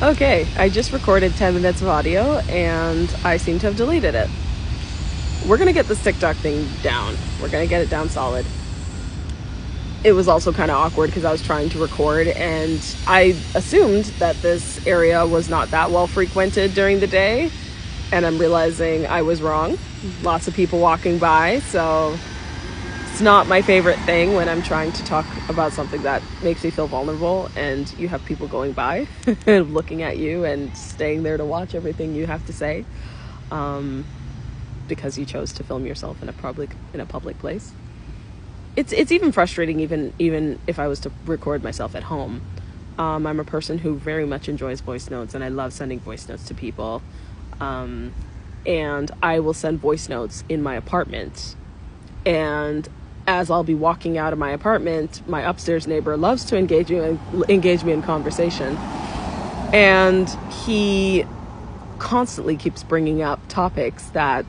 Okay, I just recorded 10 minutes of audio and I seem to have deleted it. We're gonna get this TikTok thing down. We're gonna get it down solid. It was also kind of awkward because I was trying to record and I assumed that this area was not that well frequented during the day, and I'm realizing I was wrong. Lots of people walking by, so it's not my favorite thing when I'm trying to talk about something that makes me feel vulnerable and you have people going by and looking at you and staying there to watch everything you have to say, because you chose to film yourself in a public place. It's even frustrating even if I was to record myself at home. I'm a person who very much enjoys voice notes, and I love sending voice notes to people. And I will send voice notes in my apartment. And as I'll be walking out of my apartment, my upstairs neighbor loves to engage me in conversation. And he constantly keeps bringing up topics that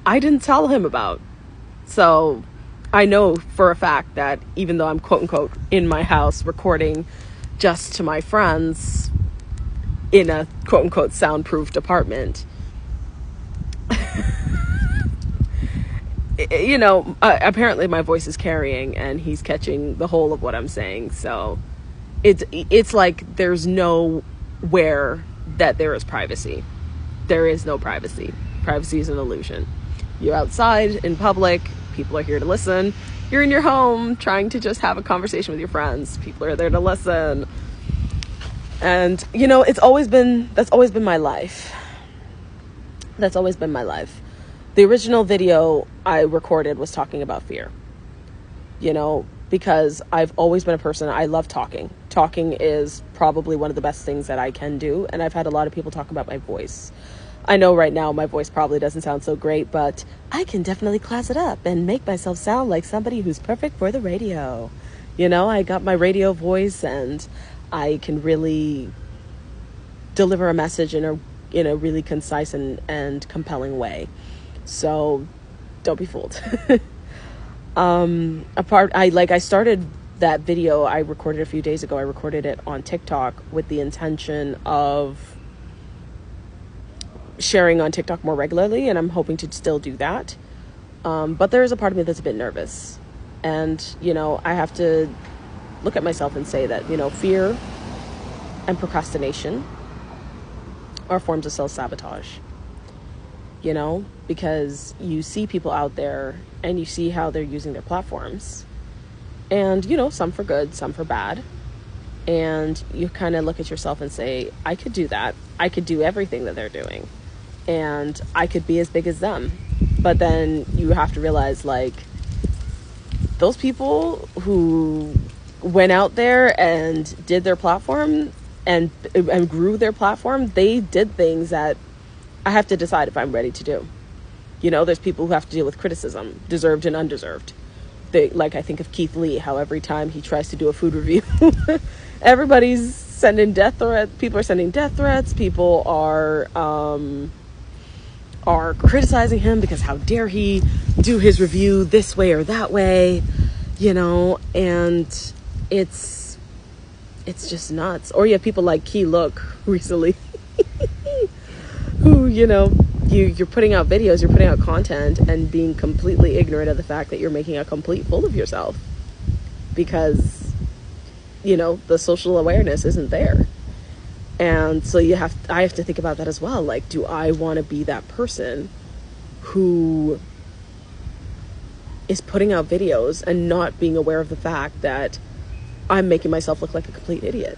I didn't tell him about. So I know for a fact that even though I'm quote unquote in my house recording just to my friends in a quote unquote soundproofed apartment, apparently my voice is carrying and he's catching the whole of what I'm saying. So it's like there's nowhere that there is privacy. There is no privacy. Privacy is an illusion. You're outside in public, people are here to listen. You're in your home trying to just have a conversation with your friends, people are there to listen. And that's always been my life. That's always been my life. The original video I recorded was talking about fear. Because I've always been a person, I love talking. Talking is probably one of the best things that I can do, and I've had a lot of people talk about my voice. I know right now my voice probably doesn't sound so great, but I can definitely class it up and make myself sound like somebody who's perfect for the radio. I got my radio voice and I can really deliver a message in a really concise and compelling way. So don't be fooled. I started that video I recorded a few days ago. I recorded it on TikTok with the intention of sharing on TikTok more regularly, and I'm hoping to still do that. But there is a part of me that's a bit nervous. And, I have to look at myself and say that, fear and procrastination are forms of self-sabotage. Because you see people out there and you see how they're using their platforms. And, some for good, some for bad. And you kind of look at yourself and say, I could do that. I could do everything that they're doing. And I could be as big as them. But then you have to realize, those people who went out there and did their platform and grew their platform, they did things that I have to decide if I'm ready to do. There's people who have to deal with criticism, deserved and undeserved. I think of Keith Lee, how every time he tries to do a food review, everybody's sending death threats. People are sending death threats. People are criticizing him because how dare he do his review this way or that way, and it's just nuts. Or you have people like Key Look recently who, you're putting out videos, you're putting out content and being completely ignorant of the fact that you're making a complete fool of yourself because, the social awareness isn't there. And so I have to think about that as well. Do I want to be that person who is putting out videos and not being aware of the fact that I'm making myself look like a complete idiot?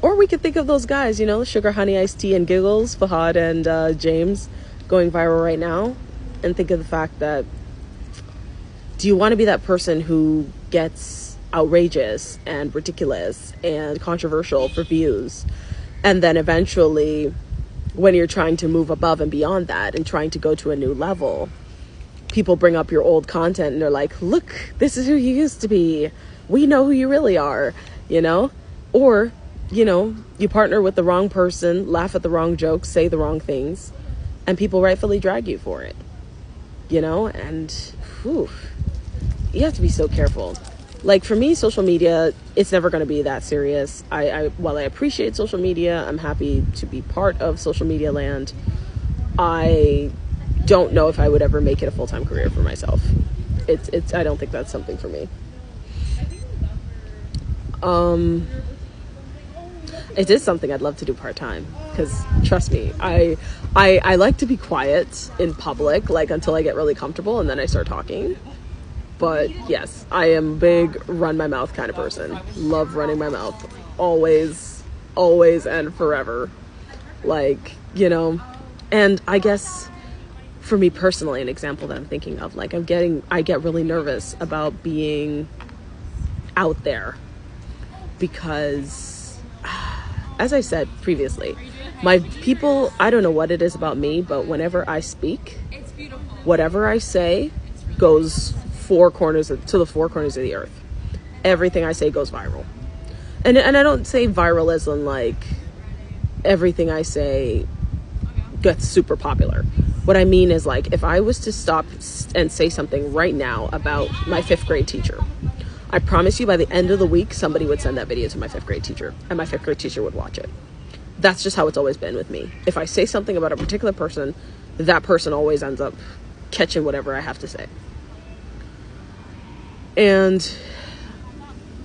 Or we could think of those guys, Sugar Honey Iced Tea and Giggles, Fahad and James, going viral right now, and think of the fact that, do you want to be that person who gets outrageous and ridiculous and controversial for views, and then eventually when you're trying to move above and beyond that and trying to go to a new level, people bring up your old content and they're like, look, this is who you used to be, we know who you really are, or you partner with the wrong person, laugh at the wrong jokes, say the wrong things, and people rightfully drag you for it, and you have to be so careful. Like for me, social media, it's never going to be that serious. While I appreciate social media, I'm happy to be part of social media land. I don't know if I would ever make it a full-time career for myself. I don't think that's something for me. It is something I'd love to do part-time, because trust me, I like to be quiet in public, like until I get really comfortable, and then I start talking. But yes, I am a big run my mouth kind of person. Love running my mouth. Always and forever. Like, you know, and I guess for me personally, an example that I'm thinking of, like I get really nervous about being out there because, as I said previously, my people, I don't know what it is about me, but whenever I speak, whatever I say goes to the four corners of the earth. Everything I say goes viral. And I don't say viral as in like everything I say gets super popular. What I mean is, like, if I was to stop and say something right now about my 5th grade teacher, I promise you by the end of the week, somebody would send that video to my 5th grade teacher, and my 5th grade teacher would watch it. That's just how it's always been with me. If I say something about a particular person, that person always ends up catching whatever I have to say. And,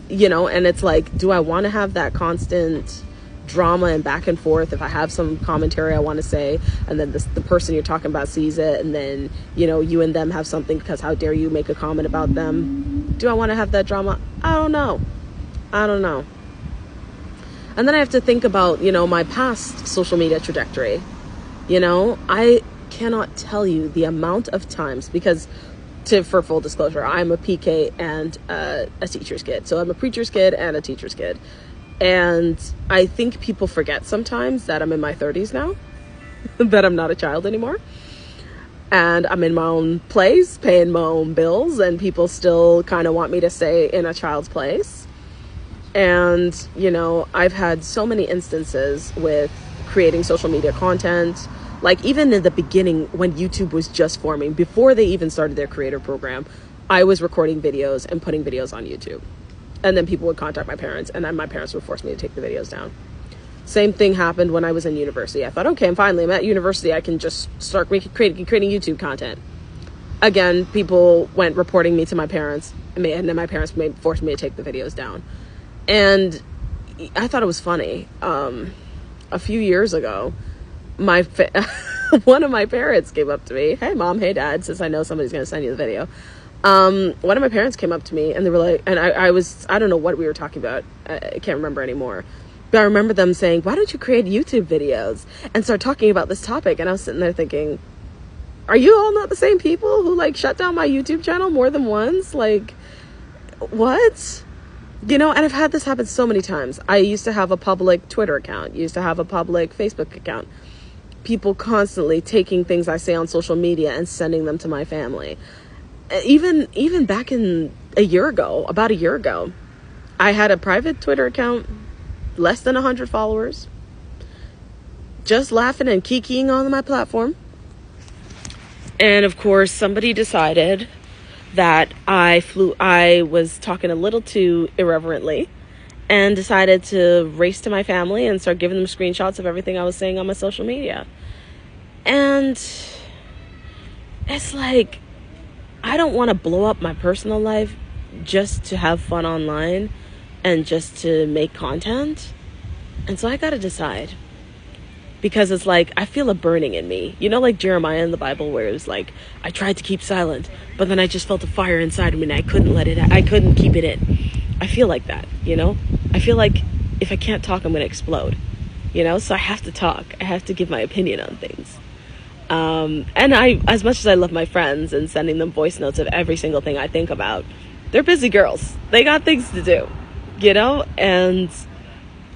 you know, and it's like, do I want to have that constant drama and back and forth if I have some commentary I want to say, and then the person you're talking about sees it, and then, you know, you and them have something because how dare you make a comment about them? Do I want to have that drama? I don't know. And then I have to think about, you know, my past social media trajectory. You know, I cannot tell you the amount of times, because for full disclosure, I'm a PK and a teacher's kid. So I'm a preacher's kid and a teacher's kid. And I think people forget sometimes that I'm in my 30s now, that I'm not a child anymore. And I'm in my own place, paying my own bills, and people still kind of want me to stay in a child's place. And, you know, I've had so many instances with creating social media content. Like, even in the beginning, when YouTube was just forming, before they even started their creator program, I was recording videos and putting videos on YouTube. And then people would contact my parents, and then my parents would force me to take the videos down. Same thing happened when I was in university. I thought, okay, I'm at university. I can just start creating YouTube content. Again, people went reporting me to my parents, and then my parents forced me to take the videos down. And I thought it was funny. A few years ago, one of my parents came up to me. Hey, Mom. Hey, Dad. Since I know somebody's going to send you the video. One of my parents came up to me, and they were like, and I don't know what we were talking about. I can't remember anymore. But I remember them saying, why don't you create YouTube videos and start talking about this topic? And I was sitting there thinking, are you all not the same people who like shut down my YouTube channel more than once? Like, what? You know, and I've had this happen so many times. I used to have a public Twitter account, used to have a public Facebook account. People constantly taking things I say on social media and sending them to my family. Even back in about a year ago, I had a private Twitter account, less than 100 followers, just laughing and kikiing on my platform. And of course, somebody decided that I was talking a little too irreverently, and decided to race to my family and start giving them screenshots of everything I was saying on my social media. And it's like, I don't want to blow up my personal life just to have fun online and just to make content. And so I got to decide, because it's like, I feel a burning in me. You know, like Jeremiah in the Bible, where it was like, I tried to keep silent, but then I just felt a fire inside of me and I couldn't keep it in. I feel like that, you know? I feel like if I can't talk, I'm going to explode, you know? So I have to talk. I have to give my opinion on things. And as much as I love my friends and sending them voice notes of every single thing I think about, they're busy girls. They got things to do, you know? And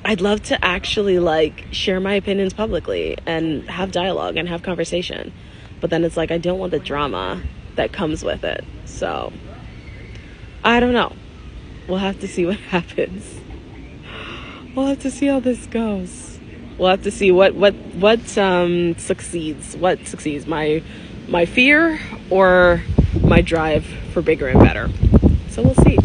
I'd love to actually like share my opinions publicly and have dialogue and have conversation. But then it's like, I don't want the drama that comes with it. So I don't know. We'll have to see what happens. We'll have to see how this goes. We'll have to see what succeeds. What succeeds, my fear or my drive for bigger and better. So we'll see.